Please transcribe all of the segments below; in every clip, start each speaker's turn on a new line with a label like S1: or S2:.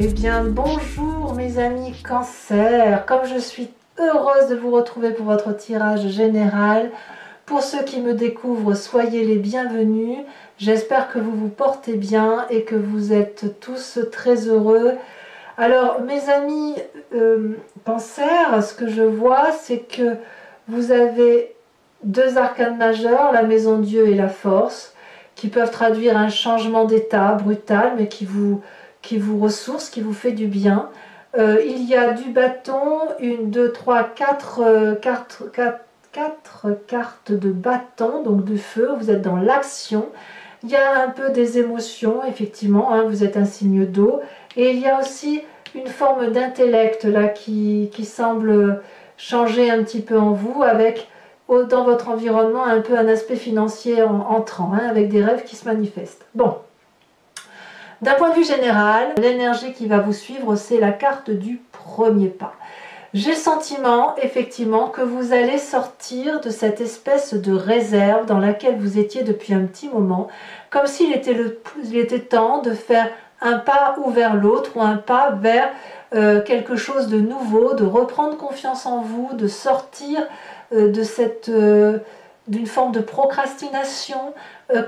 S1: Eh bien, bonjour mes amis Cancer, comme je suis heureuse de vous retrouver pour votre tirage général. Pour ceux qui me découvrent, soyez les bienvenus. J'espère que vous vous portez bien et que vous êtes tous très heureux. Alors, mes amis Cancer, ce que je vois, c'est que vous avez deux arcanes majeurs, la maison Dieu et la force, qui peuvent traduire un changement d'état brutal, mais qui vous ressource, qui vous fait du bien. Il y a du bâton, une, deux, trois, quatre cartes de bâton, donc du feu, vous êtes dans l'action. Il y a un peu des émotions, effectivement, hein, vous êtes un signe d'eau. Et il y a aussi une forme d'intellect là qui semble changer un petit peu en vous, avec dans votre environnement un peu un aspect financier entrant, hein, avec des rêves qui se manifestent. Bon. D'un point de vue général, l'énergie qui va vous suivre, c'est la carte du premier pas. J'ai le sentiment, effectivement, que vous allez sortir de cette espèce de réserve dans laquelle vous étiez depuis un petit moment, comme s'il était temps de faire un pas ou vers l'autre, ou un pas vers quelque chose de nouveau, de reprendre confiance en vous, de sortir d'une forme de procrastination,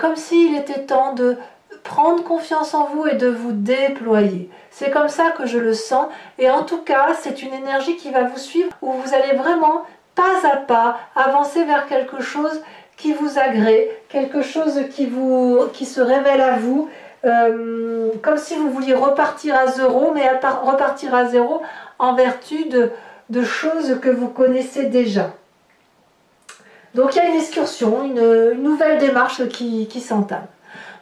S1: comme s'il était temps de prendre confiance en vous et de vous déployer. C'est comme ça que je le sens, et en tout cas c'est une énergie qui va vous suivre, où vous allez vraiment pas à pas avancer vers quelque chose qui vous agrée, quelque chose qui se révèle à vous, comme si vous vouliez repartir à zéro, mais repartir à zéro en vertu de choses que vous connaissez déjà. Donc il y a une excursion, une nouvelle démarche qui s'entame.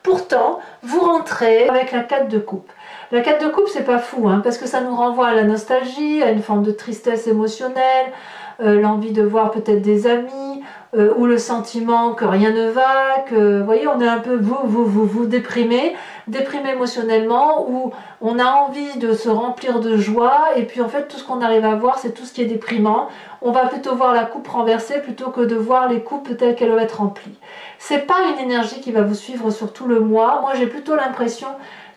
S1: Pourtant, vous rentrez avec la 4 de coupe. La 4 de coupe, c'est pas fou, hein, parce que ça nous renvoie à la nostalgie, à une forme de tristesse émotionnelle, l'envie de voir peut-être des amis, ou le sentiment que rien ne va, que, vous voyez, on est un peu vous déprimé émotionnellement, où on a envie de se remplir de joie, et puis en fait, tout ce qu'on arrive à voir, c'est tout ce qui est déprimant. On va plutôt voir la coupe renversée plutôt que de voir les coupes telles qu'elles doivent être remplies. C'est pas une énergie qui va vous suivre sur tout le mois. Moi, j'ai plutôt l'impression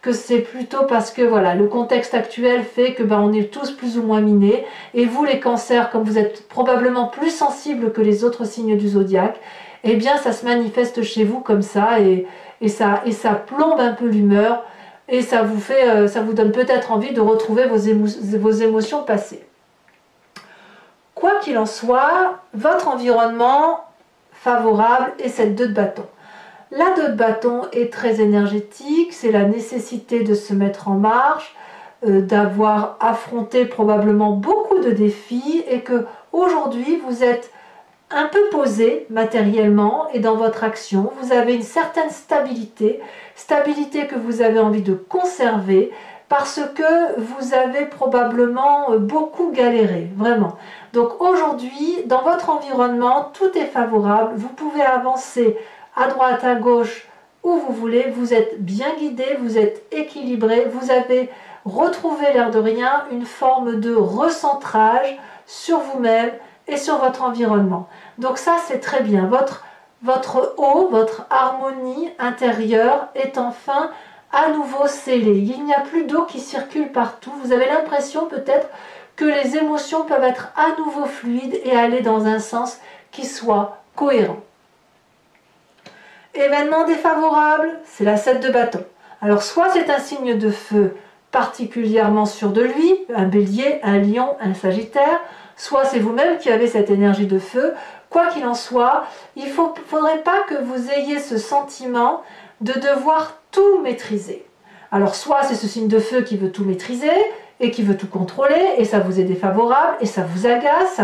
S1: que c'est plutôt parce que voilà, le contexte actuel fait que on est tous plus ou moins minés. Et vous, les cancers, comme vous êtes probablement plus sensibles que les autres signes du zodiaque, eh bien, ça se manifeste chez vous comme ça, et ça plombe un peu l'humeur, et ça vous donne peut-être envie de retrouver vos émotions passées. Quoi qu'il en soit, votre environnement favorable est cette 2 de bâton. La 2 de bâton est très énergétique, c'est la nécessité de se mettre en marche, d'avoir affronté probablement beaucoup de défis, et que aujourd'hui vous êtes un peu posé matériellement et dans votre action. Vous avez une certaine stabilité que vous avez envie de conserver, parce que vous avez probablement beaucoup galéré, vraiment. Donc aujourd'hui, dans votre environnement, tout est favorable, vous pouvez avancer à droite, à gauche, où vous voulez, vous êtes bien guidé, vous êtes équilibré, vous avez retrouvé l'air de rien une forme de recentrage sur vous-même et sur votre environnement. Donc ça, c'est très bien. Votre eau, votre harmonie intérieure est enfin à nouveau scellée. Il n'y a plus d'eau qui circule partout. Vous avez l'impression peut-être que les émotions peuvent être à nouveau fluides et aller dans un sens qui soit cohérent. Événement défavorable, c'est la 7 de bâton. Alors soit c'est un signe de feu particulièrement sûr de lui, un bélier, un lion, un sagittaire, soit c'est vous-même qui avez cette énergie de feu. Quoi qu'il en soit, il ne faudrait pas que vous ayez ce sentiment de devoir tout maîtriser. Alors soit c'est ce signe de feu qui veut tout maîtriser et qui veut tout contrôler, et ça vous est défavorable, et ça vous agace,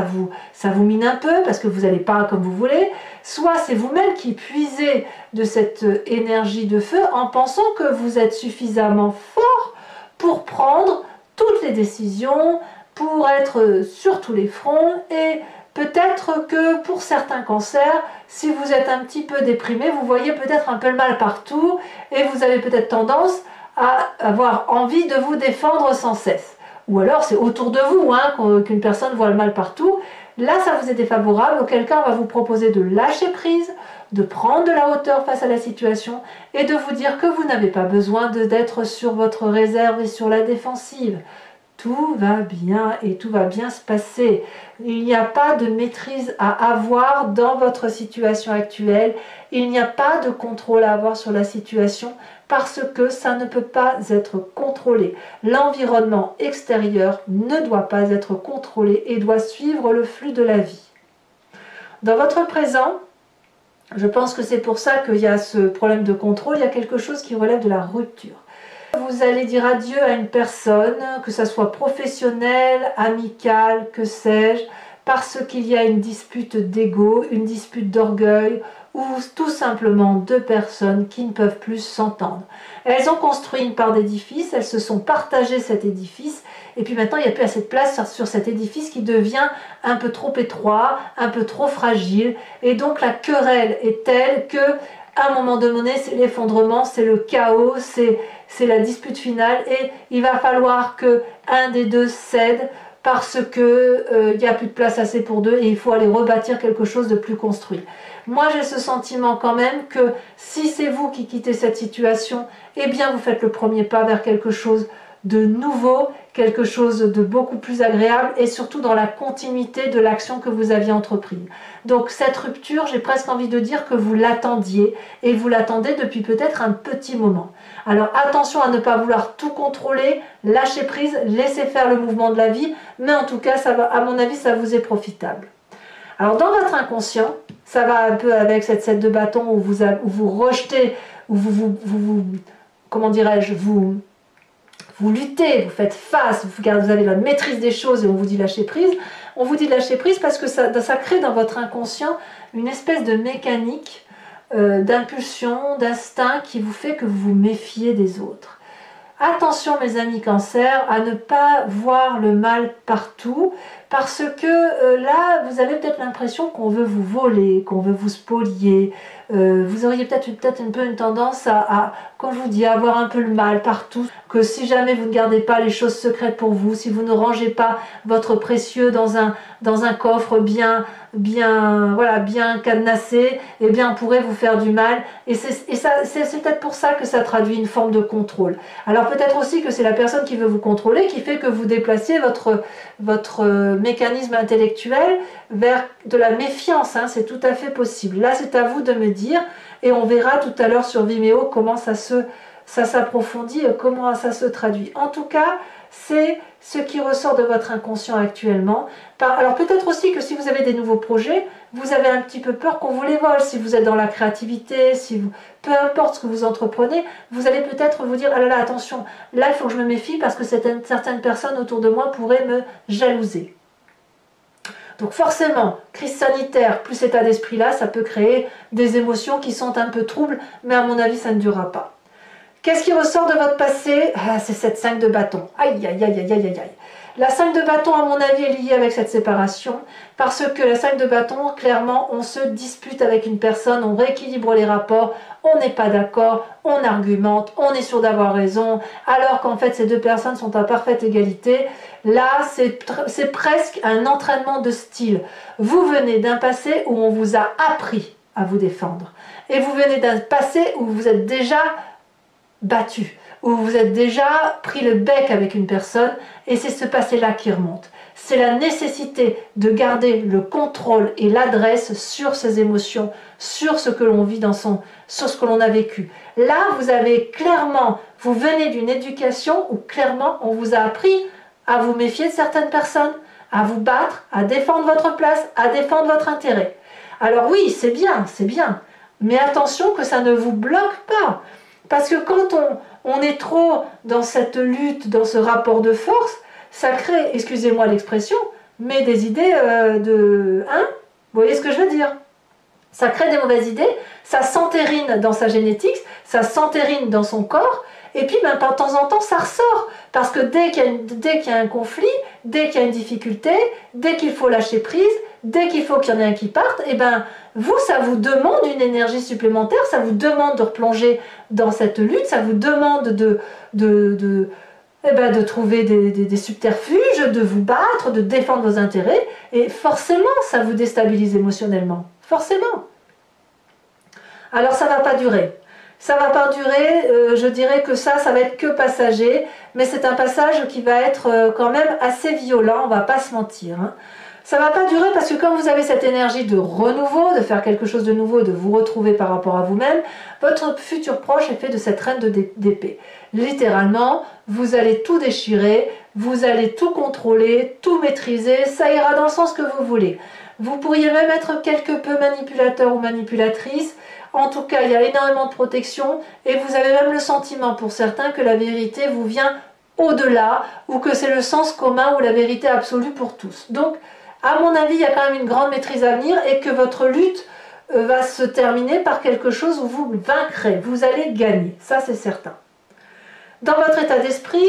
S1: ça vous mine un peu parce que vous n'allez pas comme vous voulez. Soit c'est vous-même qui puisez de cette énergie de feu en pensant que vous êtes suffisamment fort pour prendre toutes les décisions, pour être sur tous les fronts. Et peut-être que pour certains cancers, si vous êtes un petit peu déprimé, vous voyez peut-être un peu le mal partout, et vous avez peut-être tendance à avoir envie de vous défendre sans cesse. Ou alors c'est autour de vous qu'une personne voit le mal partout. Là, ça vous est défavorable, auquel cas on va vous proposer de lâcher prise, de prendre de la hauteur face à la situation et de vous dire que vous n'avez pas besoin d'être sur votre réserve et sur la défensive. Tout va bien et tout va bien se passer. Il n'y a pas de maîtrise à avoir dans votre situation actuelle. Il n'y a pas de contrôle à avoir sur la situation parce que ça ne peut pas être contrôlé. L'environnement extérieur ne doit pas être contrôlé et doit suivre le flux de la vie. Dans votre présent, je pense que c'est pour ça qu'il y a ce problème de contrôle, il y a quelque chose qui relève de la rupture. Vous allez dire adieu à une personne, que ce soit professionnelle, amicale, que sais-je, parce qu'il y a une dispute d'ego, une dispute d'orgueil, ou tout simplement deux personnes qui ne peuvent plus s'entendre. Elles ont construit une part d'édifice, elles se sont partagées cet édifice, et puis maintenant il n'y a plus assez de place sur cet édifice qui devient un peu trop étroit, un peu trop fragile, et donc la querelle est telle que à un moment donné, c'est l'effondrement, c'est le chaos, c'est la dispute finale et il va falloir que un des deux cède parce que il n'y a plus de place assez pour deux et il faut aller rebâtir quelque chose de plus construit. Moi, j'ai ce sentiment quand même que si c'est vous qui quittez cette situation, eh bien, vous faites le premier pas vers quelque chose de nouveau, quelque chose de beaucoup plus agréable et surtout dans la continuité de l'action que vous aviez entreprise. Donc cette rupture, j'ai presque envie de dire que vous l'attendiez et vous l'attendez depuis peut-être un petit moment. Alors attention à ne pas vouloir tout contrôler, lâcher prise, laisser faire le mouvement de la vie, mais en tout cas, ça va, à mon avis, ça vous est profitable. Alors dans votre inconscient, ça va un peu avec cette 7 de bâton où vous rejetez, où comment dirais-je, vous luttez, vous faites face, vous avez la maîtrise des choses et on vous dit lâcher prise. On vous dit lâcher prise parce que ça crée dans votre inconscient une espèce de mécanique d'impulsion, d'instinct qui vous fait que vous vous méfiez des autres. Attention mes amis cancer à ne pas voir le mal partout parce que là vous avez peut-être l'impression qu'on veut vous voler, qu'on veut vous spolier. Vous auriez peut-être un peu une tendance à, comme je vous dis, à avoir un peu le mal partout, que si jamais vous ne gardez pas les choses secrètes pour vous, si vous ne rangez pas votre précieux dans un coffre bien cadenassé, eh bien on pourrait vous faire du mal et c'est peut-être pour ça que ça traduit une forme de contrôle. Alors peut-être aussi que c'est la personne qui veut vous contrôler qui fait que vous déplaciez votre mécanisme intellectuel vers de la méfiance, hein, c'est tout à fait possible. Là c'est à vous de me dire et on verra tout à l'heure sur Vimeo comment ça s'approfondit, comment ça se traduit. En tout cas, c'est ce qui ressort de votre inconscient actuellement. Alors peut-être aussi que si vous avez des nouveaux projets, vous avez un petit peu peur qu'on vous les vole. Si vous êtes dans la créativité, peu importe ce que vous entreprenez, vous allez peut-être vous dire « Ah là là, attention, là il faut que je me méfie parce que certaines personnes autour de moi pourraient me jalouser ». Donc forcément, crise sanitaire plus état d'esprit là, ça peut créer des émotions qui sont un peu troubles, mais à mon avis, ça ne durera pas. Qu'est-ce qui ressort de votre passé? C'est cette 5 de bâton. Aïe, aïe, aïe, aïe, aïe, aïe. La 5 de bâton, à mon avis, est liée avec cette séparation, parce que la 5 de bâton, clairement, on se dispute avec une personne, on rééquilibre les rapports, on n'est pas d'accord, on argumente, on est sûr d'avoir raison, alors qu'en fait, ces deux personnes sont à parfaite égalité. Là, c'est presque un entraînement de style. Vous venez d'un passé où on vous a appris à vous défendre, et vous venez d'un passé où vous êtes déjà battu, où vous êtes déjà pris le bec avec une personne et c'est ce passé-là qui remonte. C'est la nécessité de garder le contrôle et l'adresse sur ses émotions, sur ce que l'on vit sur ce que l'on a vécu. Là, vous avez clairement, vous venez d'une éducation où clairement on vous a appris à vous méfier de certaines personnes, à vous battre, à défendre votre place, à défendre votre intérêt. Alors oui, c'est bien, mais attention que ça ne vous bloque pas. Parce que quand on est trop dans cette lutte, dans ce rapport de force, ça crée, excusez-moi l'expression, mais des idées vous voyez ce que je veux dire? Ça crée des mauvaises idées, ça s'entérine dans sa génétique, ça s'entérine dans son corps, et puis ben, de temps en temps ça ressort. Parce que dès qu'il y a un conflit, dès qu'il y a une difficulté, dès qu'il faut lâcher prise, dès qu'il faut qu'il y en ait un qui parte, et ben vous, ça vous demande une énergie supplémentaire, ça vous demande de replonger dans cette lutte, ça vous demande de trouver des subterfuges, de vous battre, de défendre vos intérêts, et forcément, ça vous déstabilise émotionnellement. Forcément. Alors ça ne va pas durer. Ça va pas durer, je dirais que ça va être que passager, mais c'est un passage qui va être quand même assez violent, on va pas se mentir. Hein. Ça va pas durer parce que comme vous avez cette énergie de renouveau, de faire quelque chose de nouveau, de vous retrouver par rapport à vous-même, votre futur proche est fait de cette reine d'épée. Littéralement, vous allez tout déchirer, vous allez tout contrôler, tout maîtriser, ça ira dans le sens que vous voulez. Vous pourriez même être quelque peu manipulateur ou manipulatrice. En tout cas, il y a énormément de protection et vous avez même le sentiment pour certains que la vérité vous vient au-delà ou que c'est le sens commun ou la vérité absolue pour tous. Donc, à mon avis, il y a quand même une grande maîtrise à venir et que votre lutte va se terminer par quelque chose où vous vaincrez, vous allez gagner, ça c'est certain. Dans votre état d'esprit,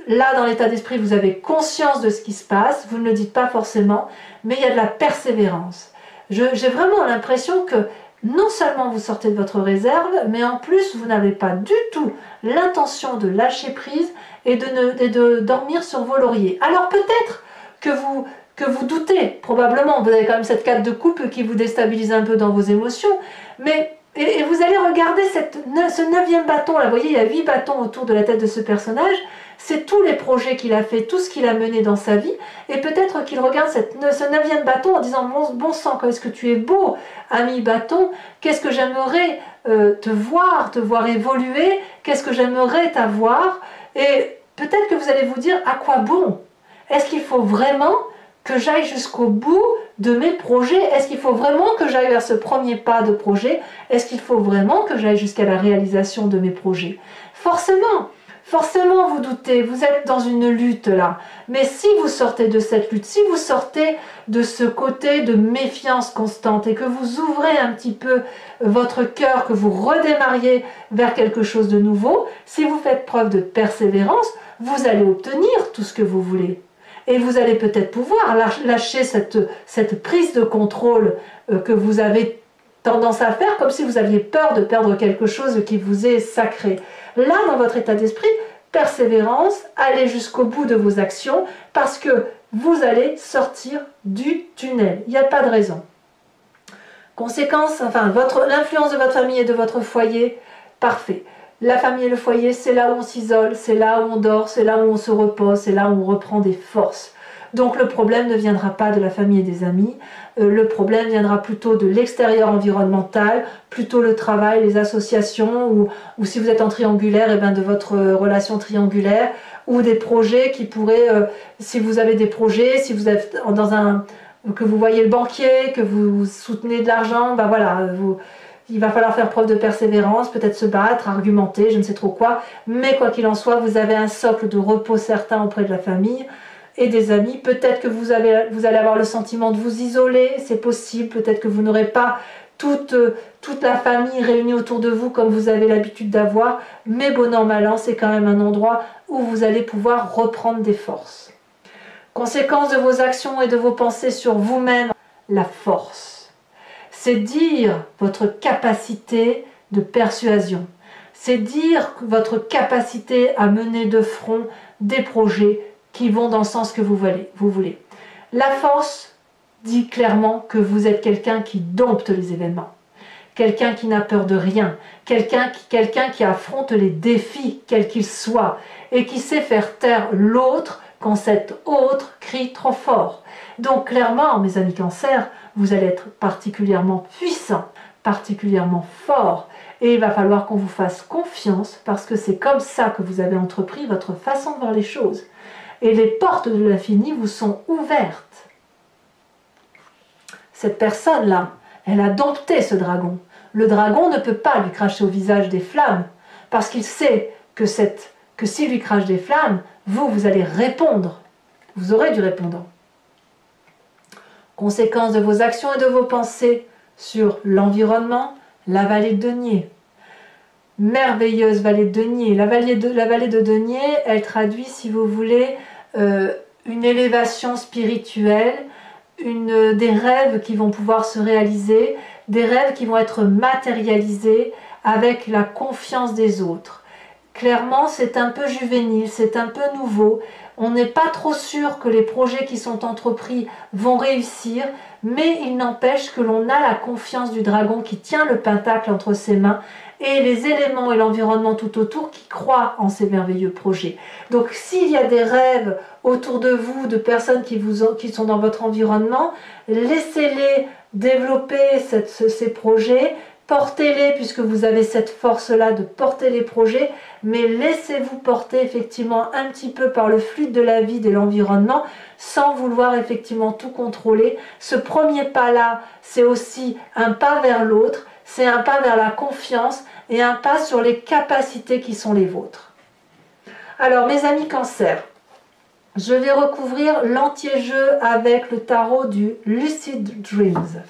S1: là dans l'état d'esprit vous avez conscience de ce qui se passe, vous ne le dites pas forcément, mais il y a de la persévérance. J'ai vraiment l'impression que non seulement vous sortez de votre réserve, mais en plus vous n'avez pas du tout l'intention de lâcher prise et de dormir sur vos lauriers. Alors peut-être que vous doutez, probablement, vous avez quand même cette carte de coupe qui vous déstabilise un peu dans vos émotions, mais et vous allez regarder ce 9e bâton, là, vous voyez, il y a 8 bâtons autour de la tête de ce personnage, c'est tous les projets qu'il a fait, tout ce qu'il a mené dans sa vie, et peut-être qu'il regarde ce 9e bâton en disant bon sang, qu'est-ce que tu es beau, ami bâton, qu'est-ce que j'aimerais te voir évoluer, qu'est-ce que j'aimerais t'avoir, et peut-être que vous allez vous dire à quoi bon? Est-ce qu'il faut vraiment que j'aille jusqu'au bout de mes projets? Est-ce qu'il faut vraiment que j'aille vers ce premier pas de projet? Est-ce qu'il faut vraiment que j'aille jusqu'à la réalisation de mes projets? Forcément vous doutez, vous êtes dans une lutte là. Mais si vous sortez de cette lutte, si vous sortez de ce côté de méfiance constante et que vous ouvrez un petit peu votre cœur, que vous redémarriez vers quelque chose de nouveau, si vous faites preuve de persévérance, vous allez obtenir tout ce que vous voulez. Et vous allez peut-être pouvoir lâcher cette prise de contrôle que vous avez tendance à faire, comme si vous aviez peur de perdre quelque chose qui vous est sacré. Là, dans votre état d'esprit, persévérance, allez jusqu'au bout de vos actions, parce que vous allez sortir du tunnel. Il n'y a pas de raison. Conséquence, enfin, l'influence de votre famille et de votre foyer, parfait. La famille et le foyer, c'est là où on s'isole, c'est là où on dort, c'est là où on se repose, c'est là où on reprend des forces. Donc le problème ne viendra pas de la famille et des amis, le problème viendra plutôt de l'extérieur environnemental, plutôt le travail, les associations, ou si vous êtes en triangulaire, et bien de votre relation triangulaire, ou des projets qui pourraient, si vous avez des projets, si vous êtes que vous voyez le banquier, que vous soutenez de l'argent, ben voilà, il va falloir faire preuve de persévérance, peut-être se battre, argumenter, je ne sais trop quoi. Mais quoi qu'il en soit, vous avez un socle de repos certain auprès de la famille et des amis. Peut-être que vous allez avoir le sentiment de vous isoler, c'est possible. Peut-être que vous n'aurez pas toute la famille réunie autour de vous comme vous avez l'habitude d'avoir. Mais bon an, mal an, c'est quand même un endroit où vous allez pouvoir reprendre des forces. Conséquence de vos actions et de vos pensées sur vous-même, la force. C'est dire votre capacité de persuasion. C'est dire votre capacité à mener de front des projets qui vont dans le sens que vous voulez. La force dit clairement que vous êtes quelqu'un qui dompte les événements. Quelqu'un qui n'a peur de rien. Quelqu'un qui affronte les défis, quels qu'ils soient. Et qui sait faire taire l'autre quand cet autre crie trop fort. Donc clairement, mes amis Cancer, vous allez être particulièrement puissant, particulièrement fort. Et il va falloir qu'on vous fasse confiance parce que c'est comme ça que vous avez entrepris votre façon de voir les choses. Et les portes de l'infini vous sont ouvertes. Cette personne-là, elle a dompté ce dragon. Le dragon ne peut pas lui cracher au visage des flammes parce qu'il sait que s'il lui crache des flammes, vous allez répondre. Vous aurez du répondant. Conséquence de vos actions et de vos pensées sur l'environnement, la vallée de Denier. Merveilleuse vallée de Denier. La vallée de Denier, elle traduit, si vous voulez, une élévation spirituelle, des rêves qui vont pouvoir se réaliser, des rêves qui vont être matérialisés avec la confiance des autres. Clairement, c'est un peu juvénile, c'est un peu nouveau. On n'est pas trop sûr que les projets qui sont entrepris vont réussir, mais il n'empêche que l'on a la confiance du dragon qui tient le pentacle entre ses mains et les éléments et l'environnement tout autour qui croient en ces merveilleux projets. Donc s'il y a des rêves autour de vous, de personnes qui sont dans votre environnement, laissez-les développer ces projets, portez-les puisque vous avez cette force-là de porter les projets, mais laissez-vous porter effectivement un petit peu par le fluide de la vie, de l'environnement, sans vouloir effectivement tout contrôler. Ce premier pas-là, c'est aussi un pas vers l'autre, c'est un pas vers la confiance et un pas sur les capacités qui sont les vôtres. Alors mes amis Cancer, je vais recouvrir l'anti-jeu avec le tarot du Lucid Dreams.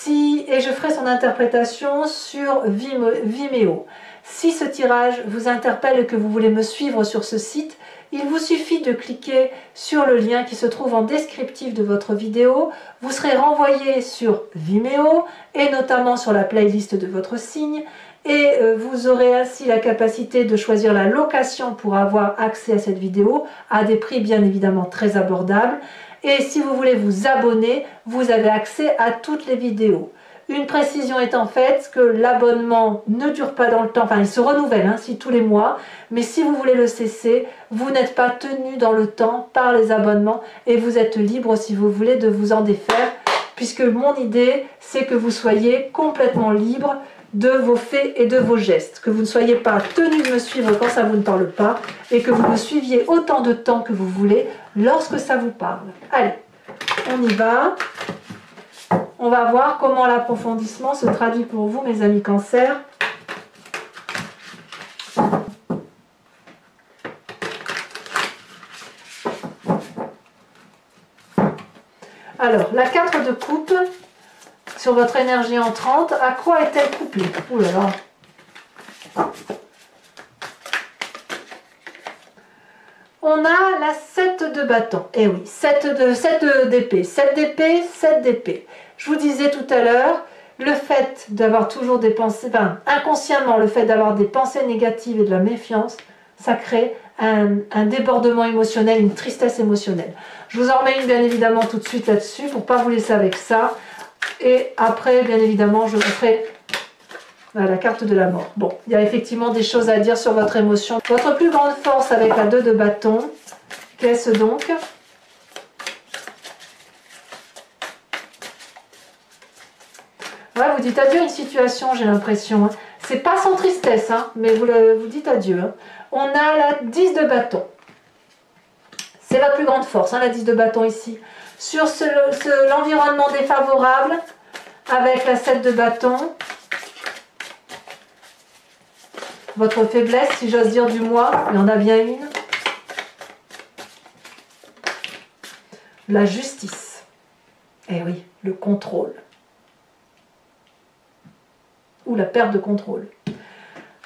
S1: Et je ferai son interprétation sur Vimeo. Si ce tirage vous interpelle et que vous voulez me suivre sur ce site, il vous suffit de cliquer sur le lien qui se trouve en descriptif de votre vidéo. Vous serez renvoyé sur Vimeo et notamment sur la playlist de votre signe. Et vous aurez ainsi la capacité de choisir la location pour avoir accès à cette vidéo à des prix bien évidemment très abordables. Et si vous voulez vous abonner, vous avez accès à toutes les vidéos. Une précision étant faite que l'abonnement ne dure pas dans le temps, enfin il se renouvelle ainsi tous les mois, mais si vous voulez le cesser, vous n'êtes pas tenu dans le temps par les abonnements et vous êtes libre si vous voulez de vous en défaire, puisque mon idée c'est que vous soyez complètement libre de vos faits et de vos gestes, que vous ne soyez pas tenu de me suivre quand ça vous ne parle pas et que vous me suiviez autant de temps que vous voulez lorsque ça vous parle. Allez, on y va. On va voir comment l'approfondissement se traduit pour vous, mes amis Cancer. Alors, la 4 de coupe, sur votre énergie entrante, à quoi est-elle couplée? Ouh là là. On a la 7 de bâton. Eh oui, 7 d'épée. 7 d'épée, 7 d'épée. Je vous disais tout à l'heure, le fait d'avoir toujours des pensées, enfin, inconsciemment, le fait d'avoir des pensées négatives et de la méfiance, ça crée un débordement émotionnel, une tristesse émotionnelle. Je vous en remets une bien évidemment tout de suite là-dessus pour ne pas vous laisser avec ça. Et après, bien évidemment, je vous ferai la carte de la mort. Bon, il y a effectivement des choses à dire sur votre émotion. Votre plus grande force avec la 2 de bâton, qu'est-ce donc? Ouais, vous dites adieu à une situation, j'ai l'impression. Hein. C'est pas sans tristesse, hein, mais vous dites adieu. Hein. On a la 10 de bâton. C'est la plus grande force, hein, la 10 de bâton ici. Sur l'environnement défavorable, avec la 7 de bâton, votre faiblesse, si j'ose dire du moi, il y en a bien une. La justice. Eh oui, le contrôle. Ou la perte de contrôle.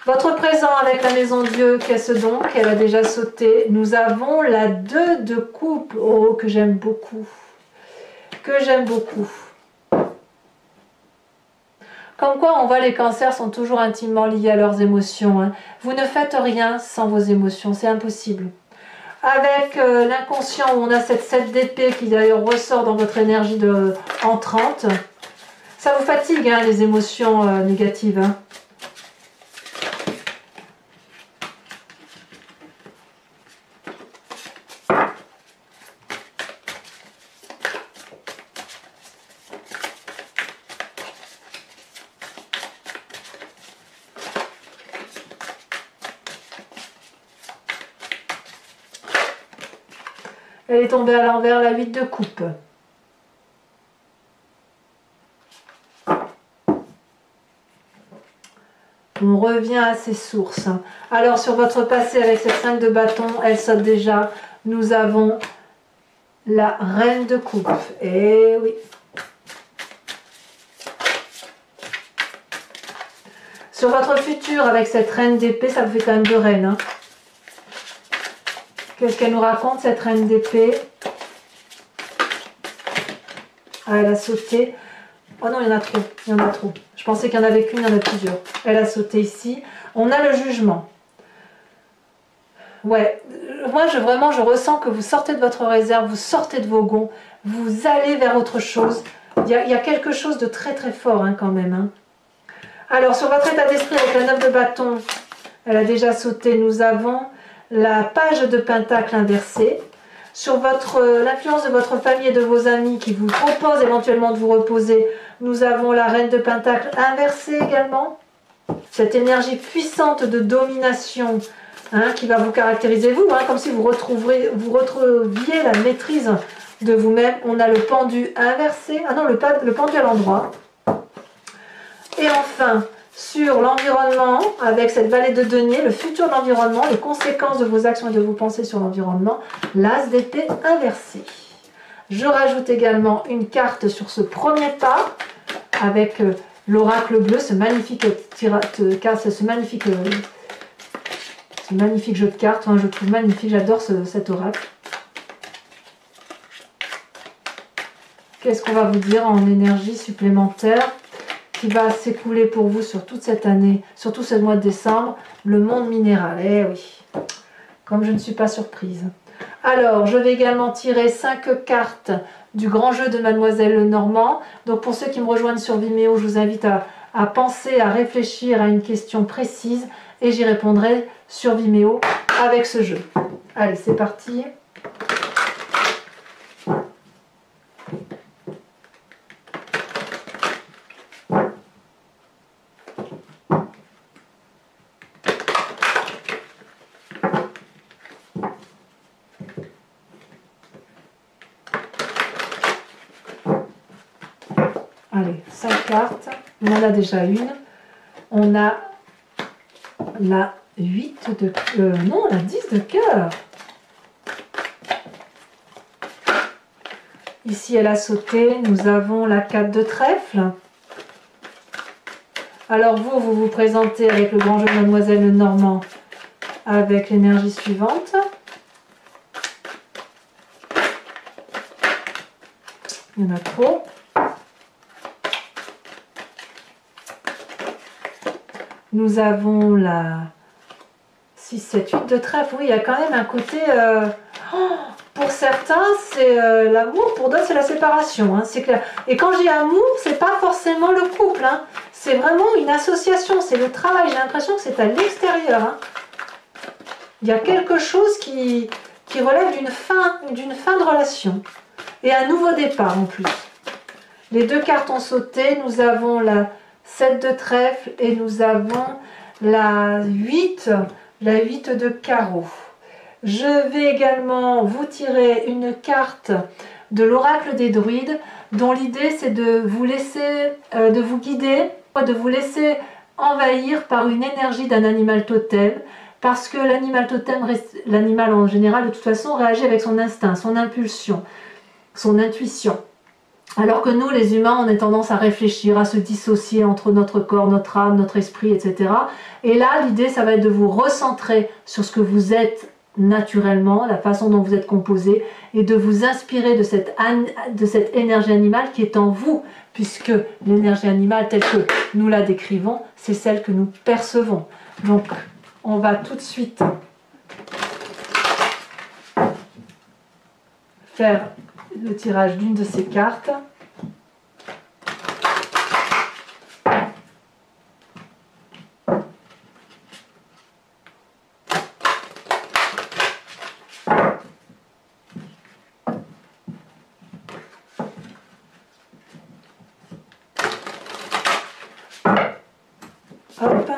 S1: Votre présent avec la maison Dieu, qu'est-ce donc? Elle a déjà sauté. Nous avons la 2 de coupe. Oh, que j'aime beaucoup. Que j'aime beaucoup. Comme quoi, on voit les cancers sont toujours intimement liés à leurs émotions. Hein. Vous ne faites rien sans vos émotions, c'est impossible. Avec l'inconscient où on a cette 7 d'épée qui d'ailleurs ressort dans votre énergie entrante, ça vous fatigue hein, les émotions négatives. Hein. Elle est tombée à l'envers, la 8 de coupe. On revient à ses sources. Alors sur votre passé avec cette 5 de bâton, elle saute déjà. Nous avons la reine de coupe. Eh oui. Sur votre futur avec cette reine d'épée, ça vous fait quand même 2 reines. Hein. Qu'est-ce qu'elle nous raconte, cette reine d'épée? Ah, elle a sauté. Oh non, il y en a trop. Il y en a trop. Je pensais qu'il n'y en avait qu'une, il y en a plusieurs. Elle a sauté ici. On a le jugement. Ouais, moi vraiment je ressens que vous sortez de votre réserve, vous sortez de vos gonds, vous allez vers autre chose. Il y a quelque chose de très très fort hein, quand même. Hein. Alors sur votre état d'esprit avec la 9 de bâton, elle a déjà sauté, nous avons la page de pentacle inversée. Sur l'influence de votre famille et de vos amis qui vous proposent éventuellement de vous reposer, nous avons la reine de pentacle inversée également. Cette énergie puissante de domination hein, qui va vous caractériser vous, hein, comme si vous retrouviez la maîtrise de vous-même. On a le pendu inversé, ah non, le pendu à l'endroit. Et enfin, sur l'environnement, avec cette vallée de denier, le futur de l'environnement, les conséquences de vos actions et de vos pensées sur l'environnement, l'as d'épée inversé. Je rajoute également une carte sur ce premier pas, avec l'oracle bleu, ce magnifique jeu de cartes, hein, je trouve magnifique, j'adore cet oracle. Qu'est-ce qu'on va vous dire en énergie supplémentaire qui va s'écouler pour vous sur toute cette année, surtout ce mois de décembre? Le monde minéral, eh oui, comme je ne suis pas surprise. Alors, je vais également tirer 5 cartes du grand jeu de Mademoiselle Lenormand. Donc pour ceux qui me rejoignent sur Vimeo, je vous invite à penser, à réfléchir à une question précise et j'y répondrai sur Vimeo avec ce jeu. Allez, c'est parti. Allez, 5 cartes. On en a déjà une. On a la 8 de... non, la 10 de cœur. Ici, elle a sauté. Nous avons la 4 de trèfle. Alors vous vous présentez avec le grand jeu de Mademoiselle Lenormand avec l'énergie suivante. Il y en a trop. Nous avons la 6, 7, 8 de trèfle. Oui, il y a quand même un côté... pour certains, c'est l'amour. Pour d'autres, c'est la séparation. Hein, c'est clair. Et quand j'ai amour, c'est pas forcément le couple. Hein, c'est vraiment une association. C'est le travail. J'ai l'impression que c'est à l'extérieur. Hein. Il y a quelque chose qui relève d'une fin de relation. Et un nouveau départ en plus. Les 2 cartes ont sauté. Nous avons la 7 de trèfle et nous avons la 8 de carreau. Je vais également vous tirer une carte de l'oracle des druides dont l'idée c'est de vous laisser, de vous guider, de vous laisser envahir par une énergie d'un animal totem parce que l'animal totem, l'animal en général de toute façon réagit avec son instinct, son impulsion, son intuition. Alors que nous, les humains, on a tendance à réfléchir, à se dissocier entre notre corps, notre âme, notre esprit, etc. Et là, l'idée, ça va être de vous recentrer sur ce que vous êtes naturellement, la façon dont vous êtes composé, et de vous inspirer de cette énergie animale qui est en vous, puisque l'énergie animale, telle que nous la décrivons, c'est celle que nous percevons. Donc, on va tout de suite faire le tirage d'une de ces cartes. Hop.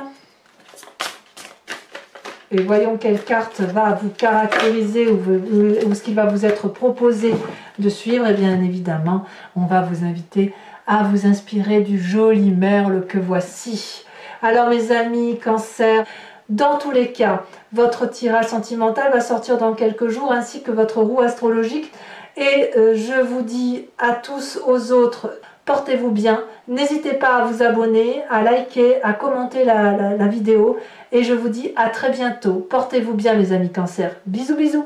S1: Et voyons quelle carte va vous caractériser ou ce qui va vous être proposé de suivre. Et bien évidemment, on va vous inviter à vous inspirer du joli merle que voici. Alors mes amis Cancer, dans tous les cas, votre tirage sentimental va sortir dans quelques jours ainsi que votre roue astrologique. Et je vous dis à tous, aux autres, portez-vous bien. N'hésitez pas à vous abonner, à liker, à commenter la vidéo. Et je vous dis à très bientôt. Portez-vous bien mes amis Cancer. Bisous bisous.